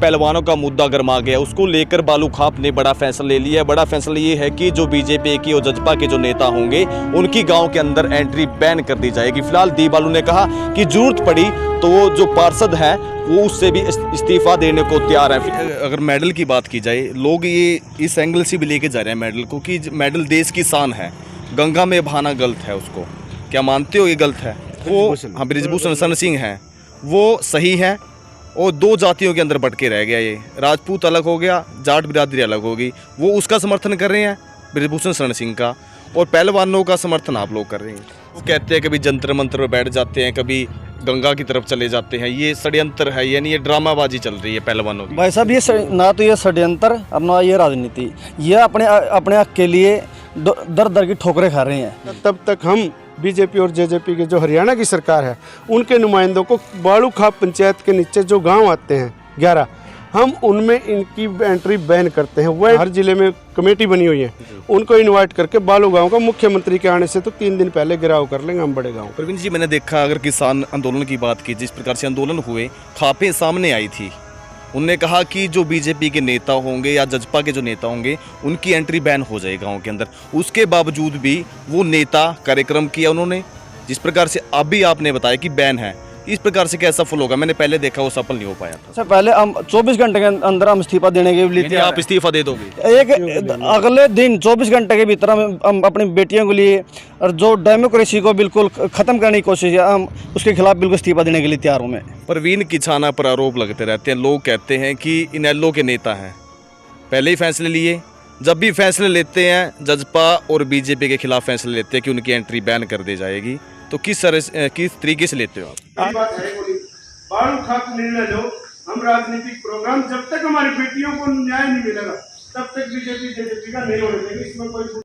पहलवानों का मुद्दा गर्मा गया, उसको लेकर बालू खाप ने बड़ा फैसला ले लिया है। बड़ा फैसला ये है कि जो बीजेपी की और जजपा के जो नेता होंगे उनकी गांव के अंदर एंट्री बैन कर दी जाएगी। फिलहाल दी बालू ने कहा कि जरूरत पड़ी तो वो जो पार्षद हैं वो उससे भी इस्तीफा देने को तैयार है। अगर मेडल की बात की जाए, लोग ये इस एंगल से भी लेके जा रहे हैं मेडल को कि मेडल देश की शान है, गंगा में बहाना गलत है। उसको क्या मानते हो ये गलत है? वो हाँ, बृजभूषण शरण सिंह हैं वो सही है और दो जातियों के अंदर बटके रह गया। ये राजपूत अलग हो गया, जाट बिरादरी अलग होगी। वो उसका समर्थन कर रहे हैं बृजभूषण शरण सिंह का, और पहलवानों का समर्थन आप लोग कर रहे हैं। वो कहते हैं कभी जंतर मंतर पर बैठ जाते हैं, कभी गंगा की तरफ चले जाते हैं। ये षड्यंत्र है, यानी ये ड्रामाबाजी चल रही है पहलवानों की। भाई साहब, ये ना तो ये षड्यंत्र और ना ये राजनीति, ये अपने हक के लिए दर दर की ठोकरें खा रहे हैं। तब तक हम बीजेपी और जेजेपी के जो हरियाणा की सरकार है उनके नुमाइंदों को बालू खाप पंचायत के नीचे जो गांव आते हैं 11, हम उनमें इनकी एंट्री बैन करते हैं। वह हर जिले में कमेटी बनी हुई है, उनको इनवाइट करके बालू गांव का मुख्यमंत्री के आने से तो 3 दिन पहले गिराव कर लेंगे हम बड़े गांव। प्रवीण जी, मैंने देखा अगर किसान आंदोलन की बात की, जिस प्रकार से आंदोलन हुए, खापें सामने आई थी। उनने कहा कि जो बीजेपी के नेता होंगे या जजपा के जो नेता होंगे उनकी एंट्री बैन हो जाए गांव के अंदर। उसके बावजूद भी वो नेता कार्यक्रम किया उन्होंने, जिस प्रकार से अभी आपने बताया कि बैन है। इस प्रकार से क्या सफल होगा? मैंने पहले देखा वो सफल नहीं हो पाया था। सर, पहले हम 24 घंटे के अंदर हम इस्तीफा देने के लिए आप इस्तीफा दे दोगे? एक अगले दिन 24 घंटे के भीतर हम अपनी बेटियों के लिए और जो डेमोक्रेसी को बिल्कुल खत्म करने की कोशिश है, हम उसके खिलाफ बिल्कुल इस्तीफा देने के लिए तैयार हूँ मैं। परवीन किछाना पर आरोप लगते रहते हैं। लोग कहते हैं कि इनेलो के नेता हैं, पहले ही फैसले लिए। जब भी फैसले लेते हैं जजपा और बीजेपी के खिलाफ फैसले लेते हैं कि उनकी एंट्री बैन कर दी जाएगी, तो किस तरीके से लेते हो आप? बात है बालू खाप निर्णय लो, हम राजनीतिक प्रोग्राम जब तक हमारी बेटियों को न्याय नहीं मिलेगा तब तक बीजेपी जेजेपी का नहीं होने देंगे। इसमें कोई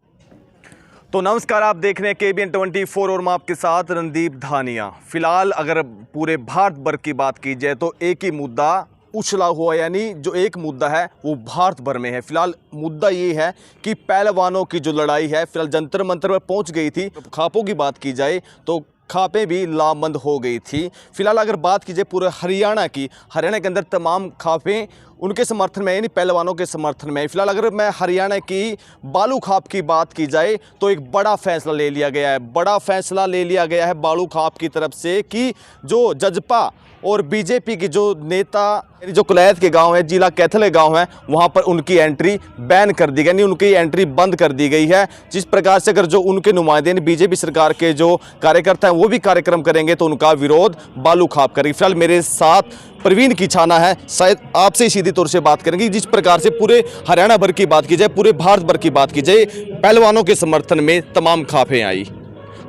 तो नमस्कार, आप देख रहे हैं KBN 24 और मैं आपके साथ रणदीप धानिया। फिलहाल अगर पूरे भारत भर की बात की जाए तो एक ही मुद्दा उछला हुआ, यानी जो एक मुद्दा है वो भारत भर में है। फिलहाल मुद्दा ये है कि पहलवानों की जो लड़ाई है फिलहाल जंतर मंतर पर पहुंच गई थी। खापों की बात की जाए तो खापें भी लामबंद हो गई थी। फिलहाल अगर बात की जाए पूरे हरियाणा की, हरियाणा के अंदर तमाम खापें उनके समर्थन में, यानी पहलवानों के समर्थन में। फिलहाल अगर मैं हरियाणा की बालू खाप की बात की जाए तो एक बड़ा फैसला ले लिया गया है। बड़ा फैसला ले लिया गया है बालू खाप की तरफ से कि जो जजपा और बीजेपी की जो नेता, जो कुलैत के गांव है, जिला कैथल गांव है, वहां पर उनकी एंट्री बैन कर दी गई, यानी उनकी एंट्री बंद कर दी गई है। जिस प्रकार से अगर जो उनके नुमाइंदे बीजेपी सरकार के जो कार्यकर्ता हैं वो भी कार्यक्रम करेंगे तो उनका विरोध बालू खाप करेगी। फिलहाल मेरे साथ प्रवीण किछाना है, शायद आपसे सीधी तौर से बात करेंगे। जिस प्रकार से पूरे हरियाणा भर की बात की जाए, पूरे भारत भर की बात की जाए, पहलवानों के समर्थन में तमाम खापें आई,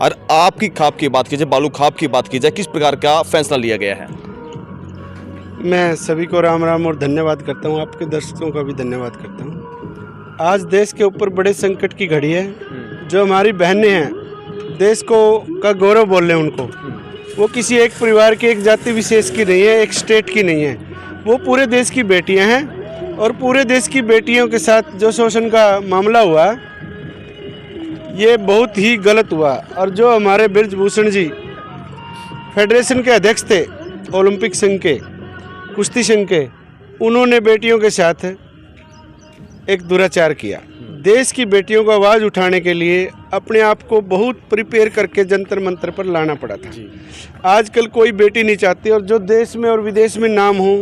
और आपकी खाप की बात की जाए, बालू खाप की बात की जाए, किस प्रकार का फैसला लिया गया है? मैं सभी को राम राम और धन्यवाद करता हूँ, आपके दर्शकों का भी धन्यवाद करता हूँ। आज देश के ऊपर बड़े संकट की घड़ी है। जो हमारी बहनें हैं, देश को का गौरव बोल रहे हैं उनको, वो किसी एक परिवार की, एक जाति विशेष की नहीं है, एक स्टेट की नहीं है, वो पूरे देश की बेटियां हैं। और पूरे देश की बेटियों के साथ जो शोषण का मामला हुआ ये बहुत ही गलत हुआ। और जो हमारे बृजभूषण जी फेडरेशन के अध्यक्ष थे, ओलंपिक संघ के, कुश्ती संघ के, उन्होंने बेटियों के साथ एक दुराचार किया। देश की बेटियों को आवाज़ उठाने के लिए अपने आप को बहुत प्रिपेयर करके जंतर मंतर पर लाना पड़ा था। आजकल कोई बेटी नहीं चाहती, और जो देश में और विदेश में नाम हो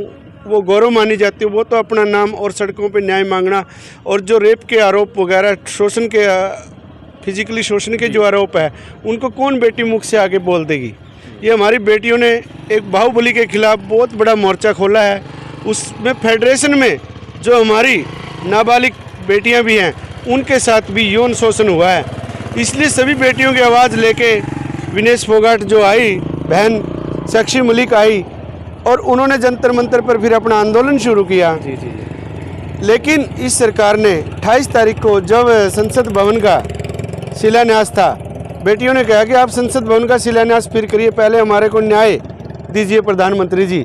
वो गौरव मानी जाती है, वो तो अपना नाम और सड़कों पे न्याय मांगना, और जो रेप के आरोप वगैरह, शोषण के, फिजिकली शोषण के जो आरोप है, उनको कौन बेटी मुख से आगे बोल देगी? ये हमारी बेटियों ने एक बाहुबली के खिलाफ बहुत बड़ा मोर्चा खोला है। उसमें फेडरेशन में जो हमारी नाबालिग बेटियां भी हैं उनके साथ भी यौन शोषण हुआ है। इसलिए सभी बेटियों की आवाज़ लेके विनेश फोगाट जो आई, बहन साक्षी मलिक आई, और उन्होंने जंतर मंतर पर फिर अपना आंदोलन शुरू किया। लेकिन इस सरकार ने 28 तारीख को जब संसद भवन का शिलान्यास था, बेटियों ने कहा कि आप संसद भवन का शिलान्यास फिर करिए, पहले हमारे को न्याय दीजिए प्रधानमंत्री जी।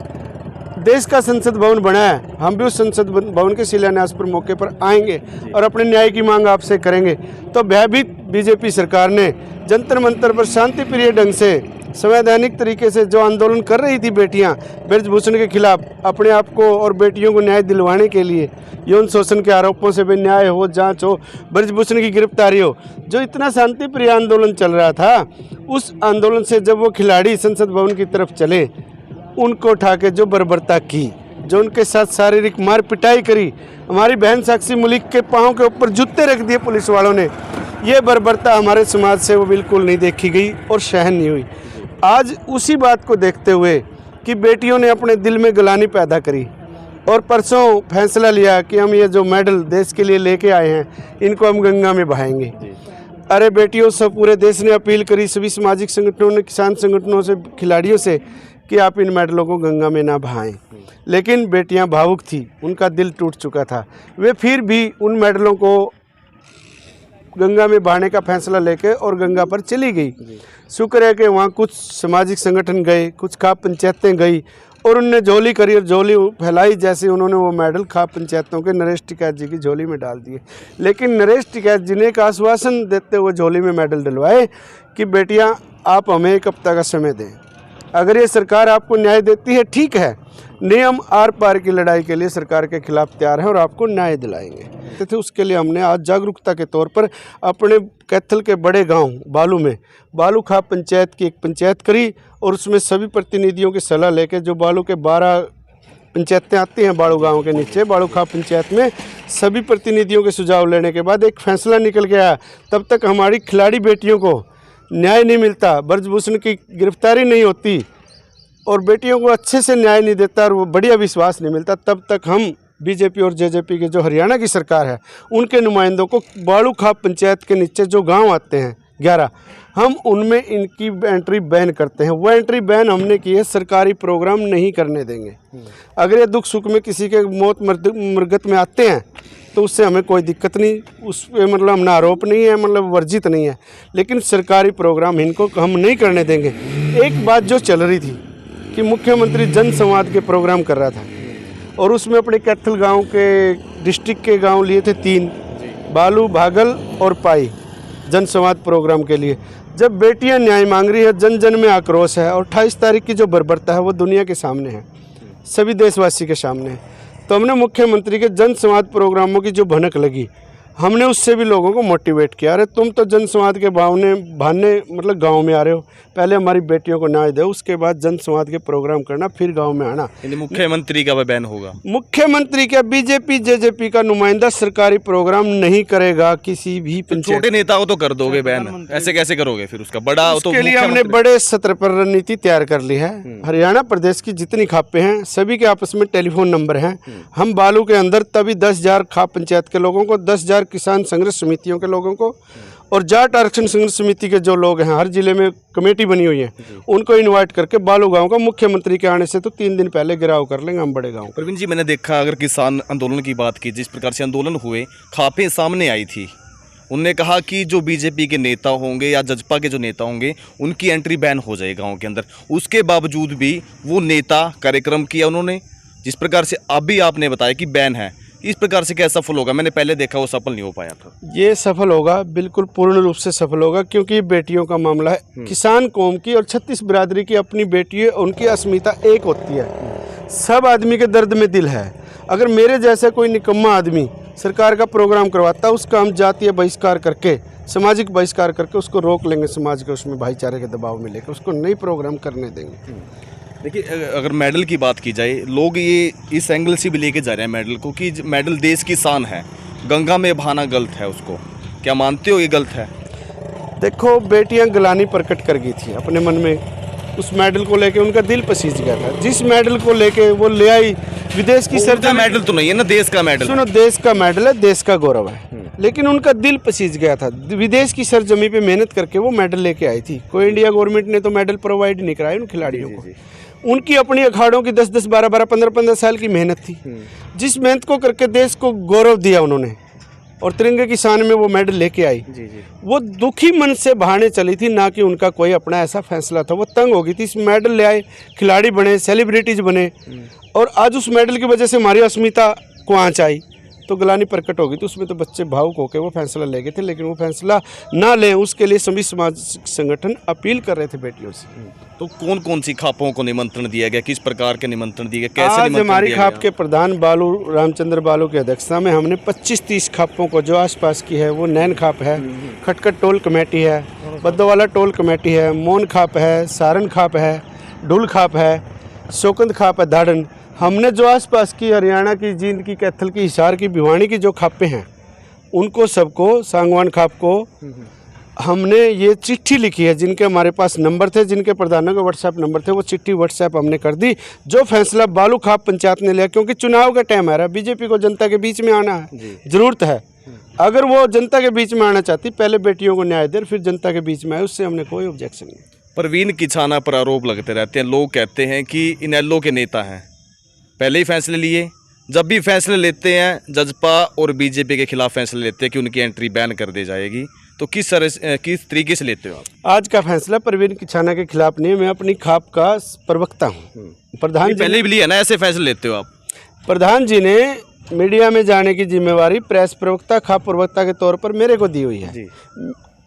देश का संसद भवन बना है, हम भी उस संसद भवन के शिलान्यास पर मौके पर आएंगे और अपने न्याय की मांग आपसे करेंगे। तो भयभीत बीजेपी सरकार ने जंतर मंतर पर शांति प्रिय ढंग से संवैधानिक तरीके से जो आंदोलन कर रही थी बेटियां ब्रजभूषण के खिलाफ, अपने आप को और बेटियों को न्याय दिलवाने के लिए, यौन शोषण के आरोपों से भी न्याय हो, जांच हो, ब्रजभूषण की गिरफ्तारी हो, जो इतना शांतिप्रिय आंदोलन चल रहा था, उस आंदोलन से जब वो खिलाड़ी संसद भवन की तरफ चले, उनको उठा के जो बर्बरता की, जो उनके साथ शारीरिक मार पिटाई करी, हमारी बहन साक्षी मलिक के पाँव के ऊपर जूते रख दिए पुलिस वालों ने, ये बर्बरता हमारे समाज से वो बिल्कुल नहीं देखी गई और सहन नहीं हुई। आज उसी बात को देखते हुए कि बेटियों ने अपने दिल में गलानी पैदा करी और परसों फैसला लिया कि हम ये जो मेडल देश के लिए लेके आए हैं, इनको हम गंगा में बहाएंगे। अरे बेटियों से पूरे देश ने अपील करी, सभी सामाजिक संगठनों ने, किसान संगठनों से, खिलाड़ियों से कि आप इन मेडलों को गंगा में ना बहाएं, लेकिन बेटियां भावुक थी, उनका दिल टूट चुका था, वे फिर भी उन मेडलों को गंगा में बहाने का फैसला लेके और गंगा पर चली गई। शुक्र है कि वहाँ कुछ सामाजिक संगठन गए, कुछ खाप पंचायतें गई और उनने झोली करी और झोली फैलाई, जैसे उन्होंने वो मेडल खाप पंचायतों के नरेश टिकैत जी की झोली में डाल दिए। लेकिन नरेश टिकैत जी ने एक आश्वासन देते हुए झोली में मेडल डलवाए कि बेटियां आप हमें 1 हफ्ता का समय दें, अगर ये सरकार आपको न्याय देती है ठीक है, नियम आर पार की लड़ाई के लिए सरकार के खिलाफ तैयार हैं और आपको न्याय दिलाएंगे। तो उसके लिए हमने आज जागरूकता के तौर पर अपने कैथल के बड़े गांव बालू में बालू खाप पंचायत की एक पंचायत करी और उसमें सभी प्रतिनिधियों की सलाह लेके, जो बालू के 12 पंचायतें आती हैं बालू गांव के नीचे, बालू खाप पंचायत में सभी प्रतिनिधियों के सुझाव लेने के बाद एक फैसला निकल गया। तब तक हमारी खिलाड़ी बेटियों को न्याय नहीं मिलता, ब्रजभूषण की गिरफ्तारी नहीं होती और बेटियों को अच्छे से न्याय नहीं देता और वो बढ़िया विश्वास नहीं मिलता, तब तक हम बीजेपी और जेजेपी के जो हरियाणा की सरकार है उनके नुमाइंदों को बालू खाप पंचायत के नीचे जो गांव आते हैं 11, हम उनमें इनकी एंट्री बैन करते हैं। वो एंट्री बैन हमने की है, सरकारी प्रोग्राम नहीं करने देंगे। अगर ये दुख सुख में किसी के मौत मरगत में आते हैं तो उससे हमें कोई दिक्कत नहीं, उस पर मतलब हमने आरोप नहीं है, मतलब वर्जित नहीं है, लेकिन सरकारी प्रोग्राम इनको हम नहीं करने देंगे। एक बात जो चल रही थी कि मुख्यमंत्री जन संवाद के प्रोग्राम कर रहा था और उसमें अपने कैथल गांव के डिस्ट्रिक्ट के गांव लिए थे 3, बालू, भागल और पाई, जन संवाद प्रोग्राम के लिए। जब बेटियां न्याय मांग रही है, जन जन में आक्रोश है और 28 तारीख की जो बर्बरता है वो दुनिया के सामने है, सभी देशवासी के सामने है, तो हमने मुख्यमंत्री के जन संवाद प्रोग्रामों की जो भनक लगी, हमने उससे भी लोगों को मोटिवेट किया। अरे तुम तो जन संवाद के बहाने मतलब गांव में आ रहे हो, पहले हमारी बेटियों को न्याय दो, उसके बाद जन संवाद के प्रोग्राम करना, फिर गांव में आना। मुख्यमंत्री का बैन होगा? मुख्यमंत्री का बीजेपी जेजेपी का नुमाइंदा सरकारी प्रोग्राम नहीं करेगा किसी भी पंचायत। छोटे नेता को तो कर दोगे बैन, ऐसे कैसे करोगे फिर उसका बड़ा? उसके लिए हमने बड़े सत्र पर रणनीति तैयार कर ली है। हरियाणा प्रदेश की जितनी खापें हैं सभी के आपस में टेलीफोन नंबर हैं। हम बालू के अंदर तभी 10,000 खाप पंचायत के लोगों को, 10,000 किसान संघर्ष समितियों के लोगों को और जाट आरक्षण संघर्ष समिति के जो लोग हैं, हर जिले में कमेटी बनी हुई है, उनको इनवाइट करके बालू गांव का मुख्यमंत्री के आने से तो 3 दिन पहले गिराव कर लेंगे हम बड़े गांव। प्रवीण जी, मैंने देखा अगर किसान आंदोलन की बात की, जिस प्रकार से आंदोलन हुए, खापें सामने आई थी, उनने कहा कि जो बीजेपी के नेता होंगे या जजपा के जो नेता होंगे उनकी एंट्री बैन हो जाए गाँव के अंदर। उसके बावजूद भी वो नेता कार्यक्रम किया उन्होंने, जिस प्रकार से अभी आपने बताया कि बैन है, इस प्रकार से क्या सफल होगा? मैंने पहले देखा वो सफल नहीं हो पाया था। ये सफल होगा, बिल्कुल पूर्ण रूप से सफल होगा, क्योंकि बेटियों का मामला है। किसान कौम की और 36 बिरादरी की अपनी बेटी, उनकी अस्मिता एक होती है। सब आदमी के दर्द में दिल है। अगर मेरे जैसा कोई निकम्मा आदमी सरकार का प्रोग्राम करवाता, उसका हम जातीय बहिष्कार करके, सामाजिक बहिष्कार करके उसको रोक लेंगे, समाज के उसमें भाईचारे के दबाव में लेकर उसको नई प्रोग्राम करने देंगे। देखिए, अगर मेडल की बात की जाए, लोग ये इस एंगल से भी लेके जा रहे हैं मेडल को कि मेडल देश की शान है, गंगा में बहाना गलत है उसको, क्या मानते हो ये गलत है? देखो, बेटियां गलानी प्रकट कर गई थी अपने मन में, उस मेडल को लेके उनका दिल पसीज गया था। जिस मेडल को लेके वो ले आई, विदेश की सरजमी, मेडल तो नहीं है ना, देश का मेडल। सुनो, देश का मेडल है, देश का गौरव है, लेकिन उनका दिल पसीज गया था। विदेश की सरजमी पे मेहनत करके वो मेडल लेके आई थी। कोई इंडिया गवर्नमेंट ने तो मेडल प्रोवाइड नहीं कराए उन खिलाड़ियों को। उनकी अपनी अखाड़ों की 10-10, 12-12, 15-15 साल की मेहनत थी। जिस मेहनत को करके देश को गौरव दिया उन्होंने और तिरंगे की शान में वो मेडल लेके आई, वो दुखी मन से बहाने चली थी, ना कि उनका कोई अपना ऐसा फैसला था। वो तंग हो गई थी, इस मेडल ले आए, खिलाड़ी बने, सेलिब्रिटीज बने और आज उस मेडल की वजह से हमारी अस्मिता को आँच आई। तो ग्लानि प्रकट होगी, तो उसमें तो बच्चे भावुक होकर वो फैसला ले गए थे, लेकिन वो फैसला ना लें उसके लिए सभी समाज संगठन अपील कर रहे थे बेटियों से। तो कौन कौन सी खापों को निमंत्रण दिया गया, किस प्रकार के निमंत्रण दिए गए, कैसे आज निमंत्रण हमारी दिया खाप गया? के प्रधान बालू रामचंद्र बालू की अध्यक्षता में हमने 25-30 खापों को जो आसपास की है, वो नैन खाप है, खटखट टोल कमेटी है, बद्दोवाला टोल कमेटी है, मोन खाप है, सारन खाप है, ढुल खाप है, शोकंद खाप है, धाड़न, हमने जो आसपास की हरियाणा की, जींद की, कैथल की, हिसार की, भिवानी की जो खापें हैं उनको सबको, सांगवान खाप को हमने ये चिट्ठी लिखी है, जिनके हमारे पास नंबर थे, जिनके प्रधानों के व्हाट्सएप नंबर थे, वो चिट्ठी व्हाट्सएप हमने कर दी। जो फैसला बालू खाप पंचायत ने लिया, क्योंकि चुनाव का टाइम आ रहा है, बीजेपी को जनता के बीच में आना है, ज़रूरत है। अगर वो जनता के बीच में आना चाहती, पहले बेटियों को न्याय दे फिर जनता के बीच में आए, उससे हमने कोई ऑब्जेक्शन नहीं। परवीन किसाना पर आरोप लगते रहते हैं, लोग कहते हैं कि इनेलो के नेता हैं, पहले ही फैसले लिए, जब भी फैसले लेते हैं जजपा और बीजेपी के खिलाफ फैसले लेते हैं कि उनकी एंट्री बैन कर दी जाएगी, तो किस तरीके से लेते हो आप? आज का फैसला परवीन किसाना के खिलाफ नहीं, मैं अपनी खाप का प्रवक्ता हूँ। प्रधान जी पहले भी लिया ना, ऐसे फैसले लेते हो आप? प्रधान जी ने मीडिया में जाने की जिम्मेवारी प्रेस प्रवक्ता, खाप प्रवक्ता के तौर पर मेरे को दी हुई है।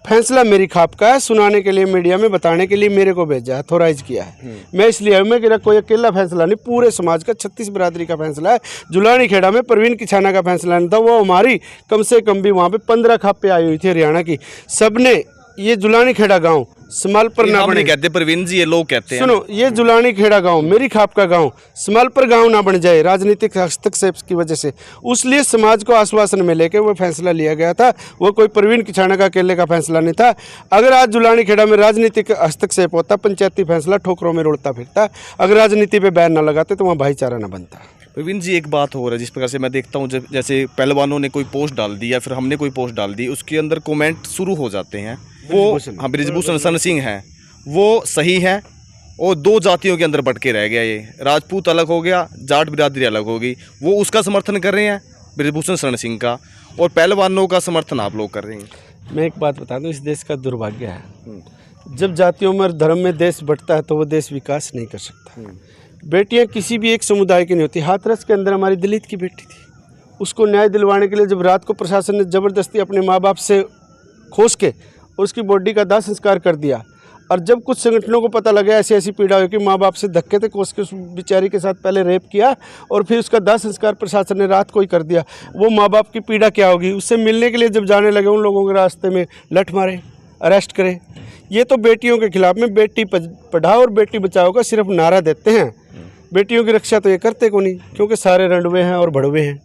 फैसला मेरी खाप का है, सुनाने के लिए, मीडिया में बताने के लिए मेरे को भेजा है, थोराइज किया है। मैं इसलिए मैं कि कोई अकेला फैसला नहीं, पूरे समाज का 36 बिरादरी का फैसला है। जुलानी खेड़ा में परवीन किसाना का फैसला नहीं था, वो हमारी कम से कम भी वहाँ पे 15 खापें आई हुई थी हरियाणा की, सबने ये जुलानी खेड़ा गाँव समालपुर ना बने, कहते परवीन जी, ये लोग कहते हैं। सुनो, ये जुलानी खेड़ा गांव, मेरी खाप का गांव, समालपुर गांव ना बन जाए राजनीतिक हस्तक्षेप की वजह से, उसलिए समाज को आश्वासन में लेके वो फैसला लिया गया था। वो कोई परवीन किसाना का अकेले का फैसला नहीं था। अगर आज जुलानी खेड़ा में राजनीतिक हस्तक्षेप होता, पंचायती फैसला ठोकरों में रुड़ता फिरता, अगर राजनीति पे बैन ना लगाते तो वहाँ भाईचारा ना बनता। प्रवीण जी, एक बात हो रहा है, जिस प्रकार से मैं देखता हूँ, जैसे पहलवानों ने कोई पोस्ट डाल दी या फिर हमने कोई पोस्ट डाल दी, उसके अंदर कमेंट शुरू हो जाते हैं। वो हाँ, बृजभूषण शरण सिंह हैं, वो सही है, और दो जातियों के अंदर बटके रह गया, ये राजपूत अलग हो गया, जाट बिरादरी अलग होगी, वो उसका समर्थन कर रहे हैं बृजभूषण शरण सिंह का, और पहलवानों का समर्थन आप लोग कर रहे हैं। मैं एक बात बता दूं, इस देश का दुर्भाग्य है, जब जातियों में और धर्म में देश बढ़ता है तो वो देश विकास नहीं कर सकता। बेटियां किसी भी एक समुदाय की नहीं होती। हाथरस के अंदर हमारी दलित की बेटी थी, उसको न्याय दिलवाने के लिए जब रात को प्रशासन ने ज़बरदस्ती अपने माँ बाप से खोस के उसकी बॉडी का दाह संस्कार कर दिया, और जब कुछ संगठनों को पता लगा ऐसी ऐसी पीड़ा हुई कि माँ बाप से धक्के थे, कोस के उस बेचारी के साथ पहले रेप किया और फिर उसका दाह संस्कार प्रशासन ने रात को ही कर दिया, वो माँ बाप की पीड़ा क्या होगी। उससे मिलने के लिए जब जाने लगे, उन लोगों के रास्ते में लठ मारे, अरेस्ट करे। ये तो बेटियों के खिलाफ में बेटी पढ़ाओ और बेटी बचाओ का सिर्फ नारा देते हैं, बेटियों की रक्षा तो ये करते को नहीं, क्योंकि सारे रंडवे हैं और भड़वे हैं।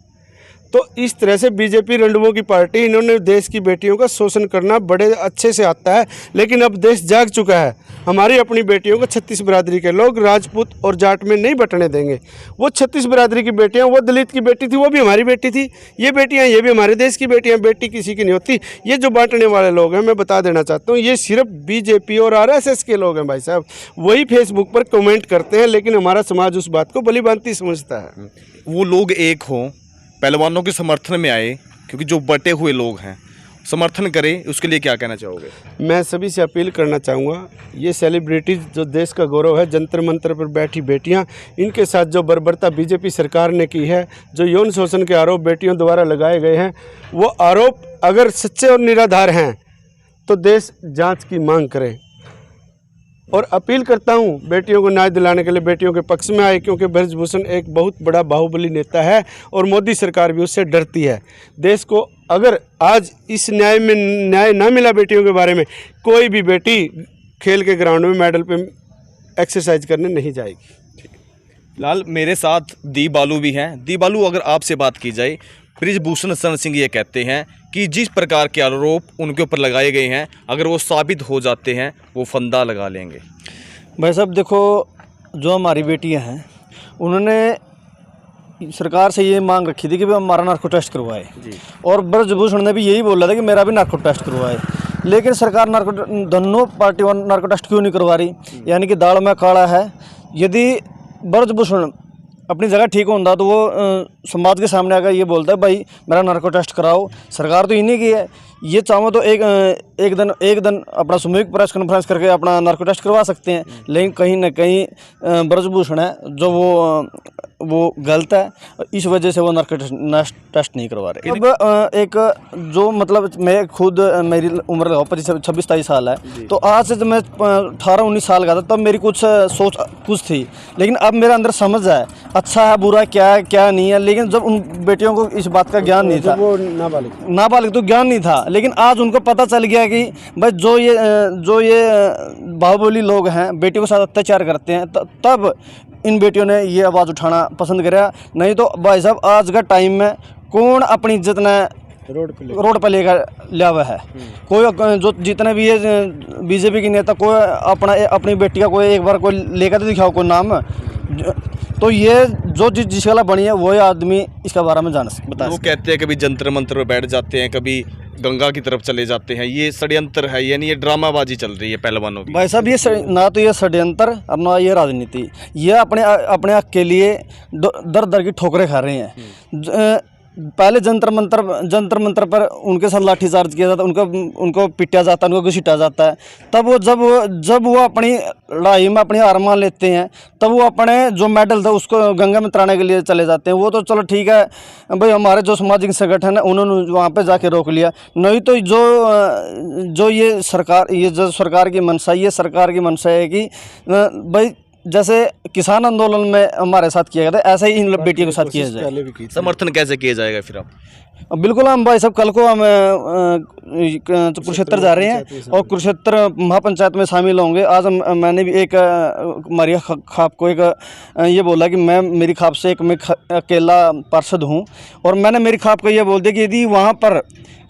तो इस तरह से बीजेपी रंडवों की पार्टी, इन्होंने देश की बेटियों का शोषण करना बड़े अच्छे से आता है, लेकिन अब देश जाग चुका है। हमारी अपनी बेटियों को 36 बिरादरी के लोग राजपूत और जाट में नहीं बंटने देंगे। वो 36 बिरादरी की बेटियां, वो दलित की बेटी थी, वो भी हमारी बेटी थी, ये बेटियां, ये भी हमारे देश की बेटियां। बेटी किसी की नहीं होती। ये जो बांटने वाले लोग हैं, मैं बता देना चाहता हूँ, ये सिर्फ बीजेपी और RSS के लोग हैं भाई साहब। वही फेसबुक पर कमेंट करते हैं, लेकिन हमारा समाज उस बात को भलीभांति समझता है। वो लोग एक हों, पहलवानों के समर्थन में आए, क्योंकि जो बटे हुए लोग हैं समर्थन करें, उसके लिए क्या कहना चाहोगे? मैं सभी से अपील करना चाहूँगा, ये सेलिब्रिटीज़ जो देश का गौरव है, जंतर मंतर पर बैठी बेटियां, इनके साथ जो बर्बरता बीजेपी सरकार ने की है, जो यौन शोषण के आरोप बेटियों द्वारा लगाए गए हैं, वो आरोप अगर सच्चे और निराधार हैं तो देश जांच की मांग करे। और अपील करता हूं, बेटियों को न्याय दिलाने के लिए बेटियों के पक्ष में आए, क्योंकि बृजभूषण एक बहुत बड़ा बाहुबली नेता है और मोदी सरकार भी उससे डरती है। देश को अगर आज इस न्याय में न्याय ना मिला बेटियों के बारे में, कोई भी बेटी खेल के ग्राउंड में मेडल पे एक्सरसाइज करने नहीं जाएगी। फिलहाल मेरे साथ दी बालू भी हैं। दी बालू, अगर आपसे बात की जाए, बृजभूषण शरण सिंह ये कहते हैं कि जिस प्रकार के आरोप उनके ऊपर लगाए गए हैं, अगर वो साबित हो जाते हैं, वो फंदा लगा लेंगे। भाई साहब देखो, जो हमारी बेटियां हैं, उन्होंने सरकार से ये मांग रखी थी कि भाई हमारा नार्को टेस्ट करवाए, और बृजभूषण ने भी यही बोला था कि मेरा भी नार्को टेस्ट करवाए। लेकिन सरकार दोनों पार्टी नार्को टेस्ट क्यों नहीं करवा रही? यानी कि दाल में काला है। यदि बृजभूषण अपनी जगह ठीक होता तो वो समाज के सामने आकर ये बोलता है भाई मेरा नार्को टेस्ट कराओ। सरकार तो इन्हीं की है। ये चाहो तो एक दिन अपना सामूहिक प्रेस कॉन्फ्रेंस करके अपना नार्को टेस्ट करवा सकते हैं, लेकिन कहीं ना कहीं ब्रजभूषण है जो वो गलत है, इस वजह से वो नार्को टेस्ट नहीं करवा रहे। अब एक जो मतलब मैं खुद, मेरी उम्र लगाओ 25-26 साल है, तो आज से जब मैं 18-19 साल का था तब मेरी कुछ सोच कुछ थी, लेकिन अब मेरे अंदर समझ है अच्छा है बुरा क्या है क्या नहीं है। लेकिन जब उन बेटियों को इस बात का ज्ञान नहीं था, वो नाबालिग तो ज्ञान नहीं था, लेकिन आज उनको पता चल गया कि भाई जो ये बाहुबली लोग हैं बेटियों के साथ अत्याचार करते हैं, तब इन बेटियों ने ये आवाज़ उठाना पसंद करा। नहीं तो भाई साहब आज का टाइम में कौन अपनी इज्जत ने रोड पर लेकर लिया हुआ है? कोई जो जितने भी ये बीजेपी के नेता कोई अपनी बेटी का कोई एक बार कोई लेकर तो दिखाओ कोई नाम, तो ये जो जिस वाला बनी है वही आदमी इसके बारे में बता। वो कहते हैं कभी जंतर मंतर पर बैठ जाते हैं, कभी गंगा की तरफ चले जाते हैं, ये षड्यंत्र है, यानी ये ड्रामाबाजी चल रही है पहलवानों की। भाई साहब ये ना तो ये षड्यंत्र और ना ये राजनीति, ये अपने हक के लिए दर दर की ठोकरें खा रहे हैं। पहले जंतर मंतर पर उनके साथ लाठीचार्ज किया जाता, उनको पिटा जाता है, उनको घसीटा जाता है। तब वो जब वो अपनी लड़ाई में अपनी हार मान लेते हैं, तब वो अपने जो मेडल था उसको गंगा में तराने के लिए चले जाते हैं। वो तो चलो ठीक है भाई, हमारे जो सामाजिक संगठन है उन्होंने वहाँ पे जाके रोक लिया। नहीं तो जो ये सरकार की मंशा, ये सरकार की मंशा है कि भाई जैसे किसान आंदोलन में हमारे साथ किया गया था, ऐसा ही इन बेटियों के साथ किया जाए। समर्थन कैसे किया जाएगा फिर आप? बिल्कुल हम भाई साहब कल को हम कुरुक्षेत्र जा रहे हैं और कुरुक्षेत्र महापंचायत में शामिल होंगे। आज मैंने भी एक हमारी खाप को एक ये बोला कि मेरी खाप से मैं अकेला पार्षद हूँ, और मैंने मेरी खाप को ये बोल दिया कि यदि वहाँ पर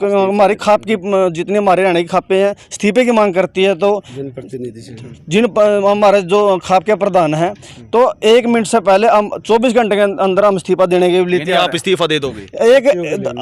हमारी खाप की जितनी हमारे रहने की खापें हैं इस्तीफे की मांग करती है, तो हमारे जो खाप के प्रधान हैं तो 1 मिनट से पहले हम 24 घंटे के अंदर हम इस्तीफा देने के लिए आप इस्तीफा दे दोगे?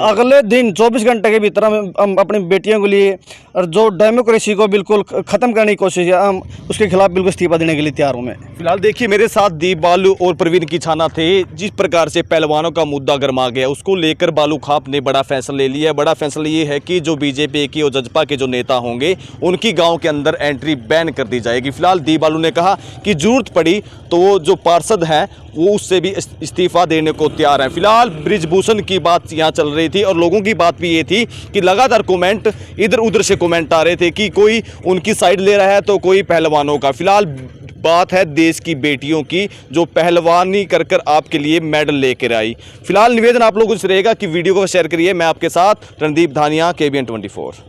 अगले दिन 24 घंटे के भीतर हम अपनी बेटियों के लिए और जो डेमोक्रेसी को बिल्कुल ख़त्म करने की कोशिश है, हम उसके खिलाफ बिल्कुल इस्तीफा देने के लिए तैयार हूँ मैं। फिलहाल देखिए मेरे साथ दीप बालू और प्रवीण किछाना थे। जिस प्रकार से पहलवानों का मुद्दा गर्मा गया, उसको लेकर बालू खाप ने बड़ा फैसला ले लिया। बड़ा फैसला ये है कि जो बीजेपी की और जजपा के जो नेता होंगे उनकी गाँव के अंदर एंट्री बैन कर दी जाएगी। फिलहाल दीप बालू ने कहा कि जरूरत पड़ी तो वो जो पार्षद हैं वो उससे भी इस्तीफा देने को तैयार हैं। फिलहाल ब्रिजभूषण की बात यहाँ चल रही थी और लोगों की बात भी ये थी कि लगातार कमेंट इधर उधर से कमेंट आ रहे थे कि कोई उनकी साइड ले रहा है तो कोई पहलवानों का। फिलहाल बात है देश की बेटियों की जो पहलवानी कर आपके लिए मेडल लेकर आई। फिलहाल निवेदन आप लोगों से रहेगा कि वीडियो को शेयर करिए। मैं आपके साथ रणदीप धानिया, KBN 24।